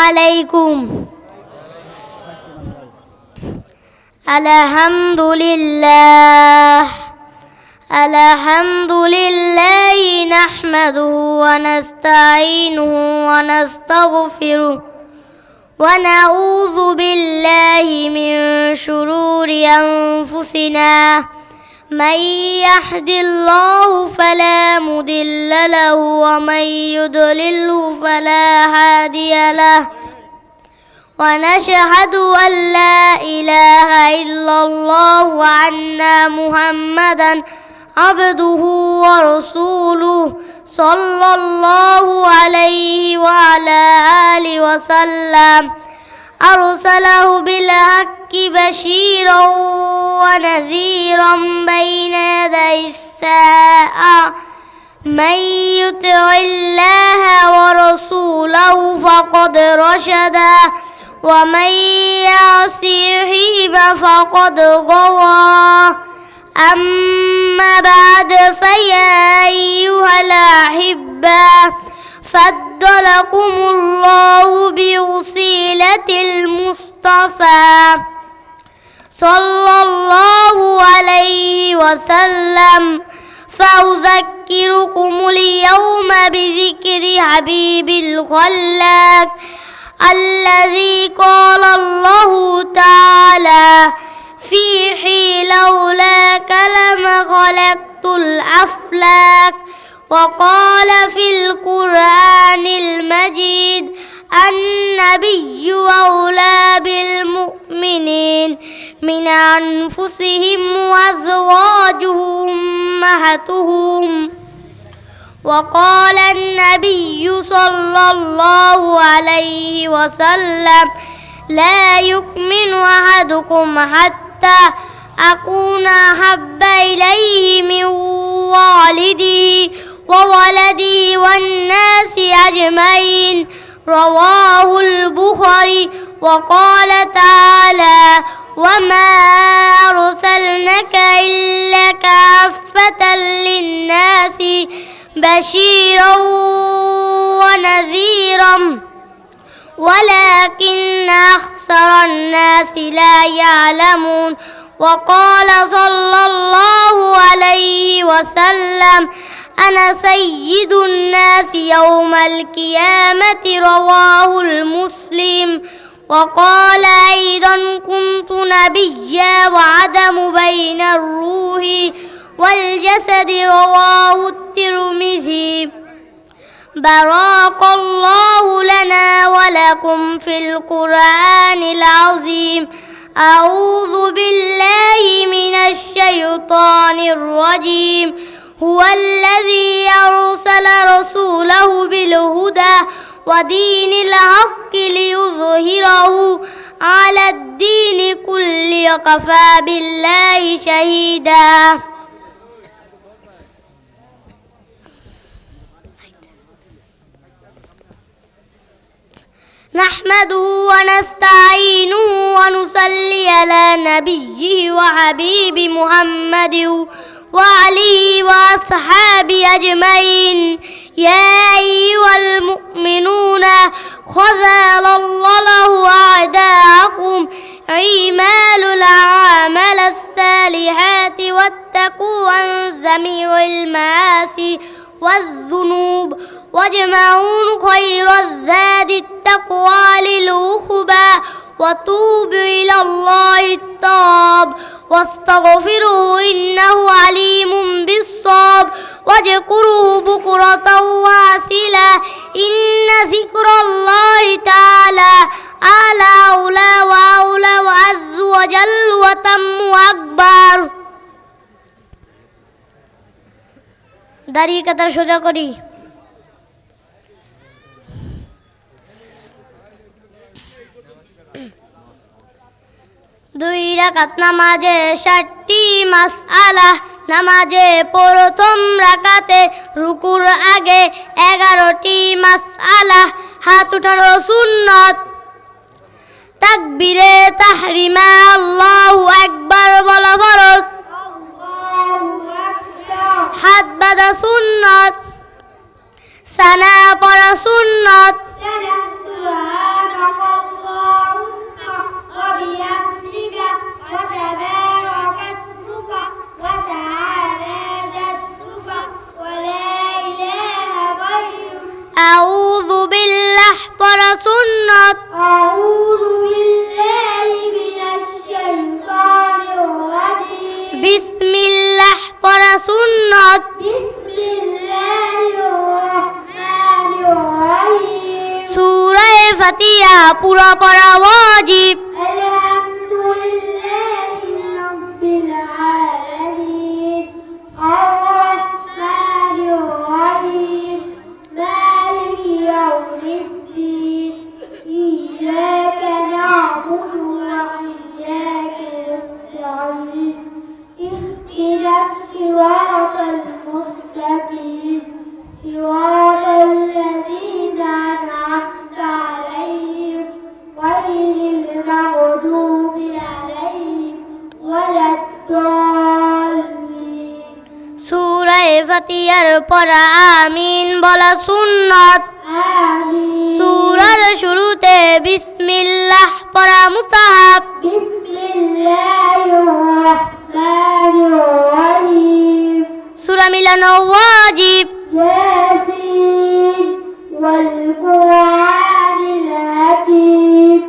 আলাইকুম। আলহামদুলিল্লাহ নাহমাদুহু ওয়া নাস্তাঈনুহু ওয়া নাস্তাগফিরুহু ওয়া নাউযু বিল্লাহি মিন শুরুরি আনফুসিনা মান ইয়াহদিল্লাহু ফালা মুদিল্লা লাহু ওয়া মান ইউদ্লিলহু ফালা হাদিয়া লাহু ওয়া নাশহাদু আল লা ইলাহা ইল্লাল্লাহু ওয়া আন্না মুহাম্মাদান আবদুহু ওয়া রাসূলুহু সাল্লাল্লাহু আলাইহি ওয়া আলা আলিহি ওয়া সাল্লাম আরসালাহু বিল হাক্কি বাশীরাও ওয়া নাযীরাম বাইনা ইয়াদাইস সাআ মান ইউতি'ইল্লাহা ওয়া রাসূলাহু ফাকাদ রাশাদা ওয়া মান ইয়াসিহিমা ফাকাদ গাওয়া أما بعد فيا أيها الأحبة فضلكم الله بوصيلة المصطفى صلى الله عليه وسلم فأذكركم اليوم بذكر حبيب الخلاق الذي قال الله تعالى فيه لولاك لما خلقت الأفلاك وقال في القرآن المجيد النبي أولى بالمؤمنين من أنفسهم وأزواجه أمهاتهم وقال النبي صلى الله عليه وسلم لا يؤمن أحدكم حتى أكون أحب إليه من والده وولده والناس أجمعين رواه البخاري وقال تعالى وما أرسلناك إلا كافة للناس بشيرا ونذيرا ولكن أكثر الناس لا يعلمون وقال صلى الله عليه وسلم أنا سيد الناس يوم القيامة رواه المسلم وقال أيضا كنت نبيا وعدم بين الروح والجسد رواه الترمذي بارك الله لنا ولكم في القرآن العظيم أعوذ بالله من الشيطان الرجيم هو الذي أرسل رسوله بالهدى ودين الحق ليظهره على الدين كله وكفى بالله شهيدا نحمده ونستعينه ونصلي على نبيه وحبيب محمد وعليه وأصحابه أجمعين يا أيها المؤمنون خذل الله أعداءكم إعمال الأعمال الصالحات واتقوا عن جميع المعاصي والذنوب واجمعوا خير الزاد التقوى للعقبى وتوبوا إلى الله التواب واستغفره إنه عليم بالصواب واذكره بكرة وأصيلا إن ذكر الله تعالى أعلى أولى وأولى وعز وجل وتم أكبر দাঁড়িয়ে কাতার সোজা করি দুই রাকাত নামাজে 60টি মাসআলা নামাজে প্রথম রাকাতে রুকুর আগে 11টি মাসআলা হাত উঠানো সুন্নাত তাকবীরে তাহরিমা আল্লাহু আকবার বলা ফরজ হাত বাঁধা সুন্নাত সানা পড়া সুন্নাত ফাতিহা পুরা পড়া ওয়াজিব আলহামদুলিল্লাহি রাব্বিল আলামিন আর-রাহমানির রাহিম মালিকি ইয়াউমিদ্দিন ইয়্যাকা না'বুদু ওয়া ইয়্যাকা নাস্তাঈন ইহদিনাস সিরাতাল মুস্তাকিম সিরাতাল লাযীনা আন'আমতা আলাইহিম গায়রিল মাগদুবি আলাইহিম ওয়ালাদ-দাল্লিন। সূরা ফাতিহার পড়া আমিন বলা সুন্নাত। আমিন। সূরার শুরুতে বিসমিল্লাহ পড়া মুস্তাহাব। বিসমিল্লাহির রাহমানির রাহিম। সূরা মিলানো ওয়াজিব। ইয়াসিন ওয়াল কুরআনিল হাকীম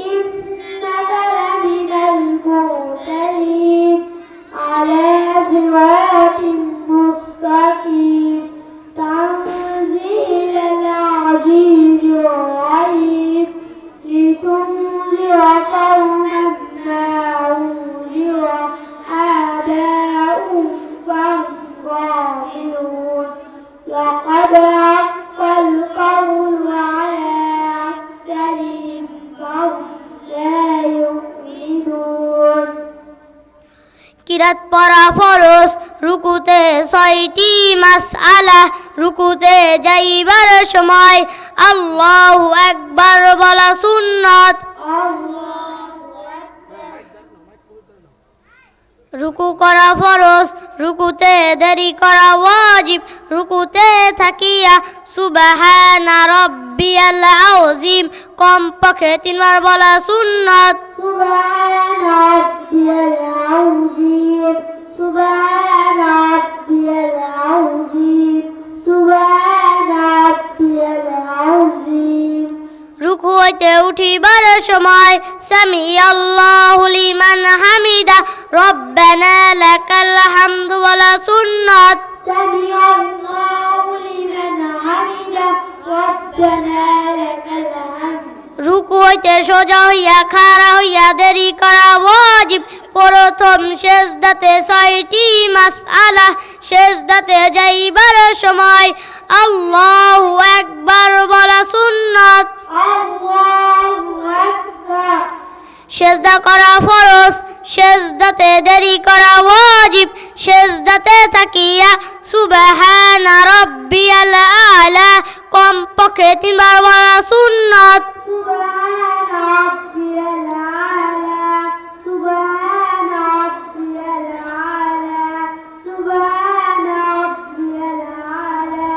ইন্নাকা লামিনাল মুরসালিন আলা সিরাতিন মুস্তাকিম তানজিলাল আজিজির রাহিম লিতুনজিরা কওমান মা উনজিরা আবাউহুম ফাহুম غافلون لقد حق القول على أكثرهم فهم لا يؤمنون। কিরাত পড়া ফরজ। রুকুতে 6টি মাসআলা। রুকুতে যাইবার সময় আল্লাহু আকবার বলা সুন্নাত। রুকু করা ফরজ। রুকুতে দেরি করা ওয়াজিব। রুকুতে থাকিয়া সুবহানা রাব্বিয়াল আযীম কমপক্ষে 3 বার বলা সুন্নাত। সুবহানা রাব্বিয়াল আযীম সুবহানা রাব্বিয়াল আযীম সুবহানা রাব্বিয়াল আযীম। রুকু হইতে উঠিবার সময় সামি আল্লাহু লিমান হামিদা রব্বানা লাকাল হামদু ওয়ালা সুন্নাত। সামি আল্লাহু লিমান হামিদা রব্বানা লাকাল হামদ। রুকু হইতে সোজা হইয়া খাড়া হইয়া দেরি করা ওয়াজিব। প্রথম সেজদাতে 6টি মাসআলা। সেজদাতে যাইবার সময় আল্লাহু আকবার বলা সুন্নাত। আল্লাহু আকবার। সেজদা করা ফরজ। সেজদাতে দেরি করা ওয়াজিব। সেজদাতে তাকিয়া সুবহানা রাব্বিয়াল আ'লা কমপক্ষে 3 বার বলা সুন্নাত। সুবহানা রাব্বিয়াল আ'লা সুবহানা রাব্বিয়াল আ'লা সুবহানা রাব্বিয়াল আ'লা।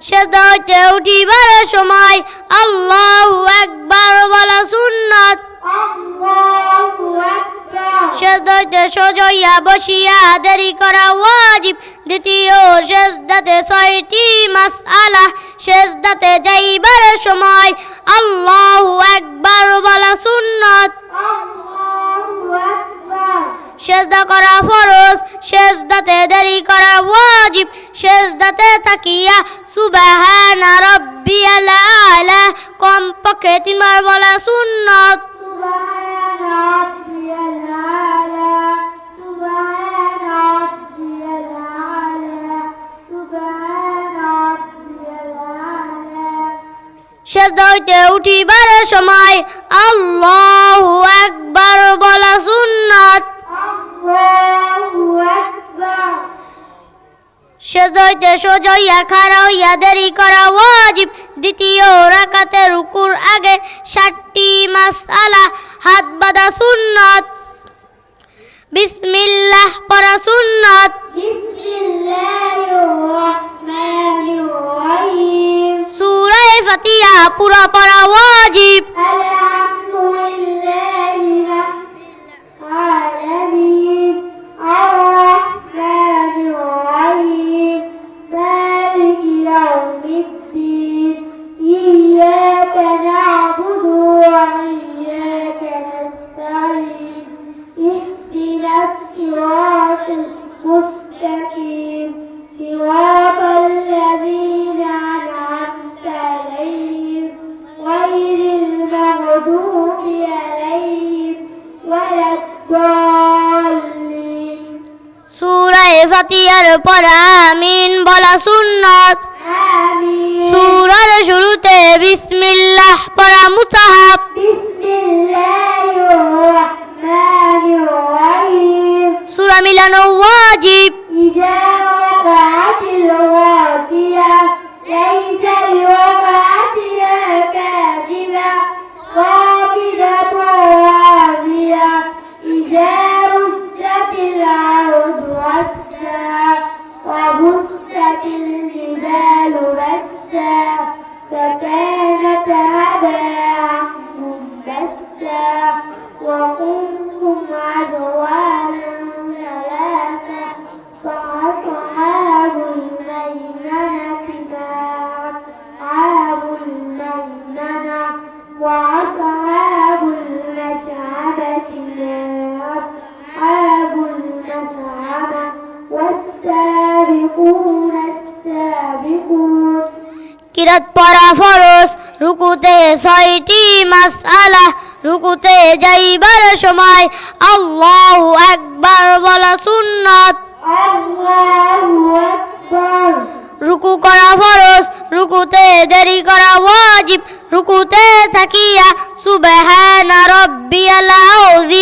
সেজদা হইতে উঠিবার সময় আল্লাহু আকবার বলা সুন্নাত। আল্লাহু আকবার। সেজদা হইতে সোজা হইয়া বসিয়া দেরি করা ওয়াজিব। দ্বিতীয় সেজদাতে 6টি মাসআলা। সেজদাতে যাইবার সময় আল্লাহু আকবার বলা সুন্নাত। আল্লাহু আকবার। সেজদা করা ফরজ। সেজদাতে দেরি করা ওয়াজিব। সেজদাতে তাকিয়া সুবহানা রাব্বিয়াল আ'লা কমপক্ষে 3 বার বলা সুন্নাত। সুবহানা রাব্বিয়াল আ'লা সুবহানা রাব্বিয়াল আ'লা সুবহানা রাব্বিয়াল আ'লা। সেজদা হইতে উঠিবার সময় আল্লাহু আকবার বলা সুন্নাত। আল্লাহু আকবার। সেজদা হইতে সোজা হইয়া খাড়া হইয়া দেরি করা ওয়াজিব। দ্বিতীয় রাকাতে রুকুর আগে 7টি মাসআলা। হাত বাঁধা সুন্নাত। বিসমিল্লাহ পড়া সুন্নাত। বিসমিল্লাহির রাহমানির রাহিম। সূরা ফাতিহা পুরা পড়া ওয়াজিব। আলহামদুলিল্লাহি রাব্বিল আলামিন আর-রাহমানির রাহিম মালিকি ইয়াউমিদ্দিন ইয়্যাকা না'বুদু المغضوب عليهم ولا الضالين সূরা ফাতিহার পড়া আমিন বলা সুন্নাত آمين সূরার শুরুতে বিসমিল্লাহ পড়া মুস্তাহাব بسم الله الرحمن الرحيم সূরা মিলানো ওয়াজিব إذا وقعت الواقعة ليس لوقعتها كاذبة خافضة رافعة إذا رجت الأرض رجا وبست الجبال بسا فكانت هباء منبثا وكنتم أزواجا ثلاثة فأصحاب الميمنة ما أصحاب الميمنة وأصحاب المشأمة ما أصحاب المشأمة والسابقون السابقون কিরাত পড়া ফরজ রুকুতে 6টি মাসআলা রুকুতে যাইবার সময় আল্লাহু আকবার বলা সুন্নাত الله أكبر রুকু করা ফরজ রুকুতে দেরি করা ওয়াজিব রুকুতে থাকিয়া সুবহান রাব্বিয়াল আযীম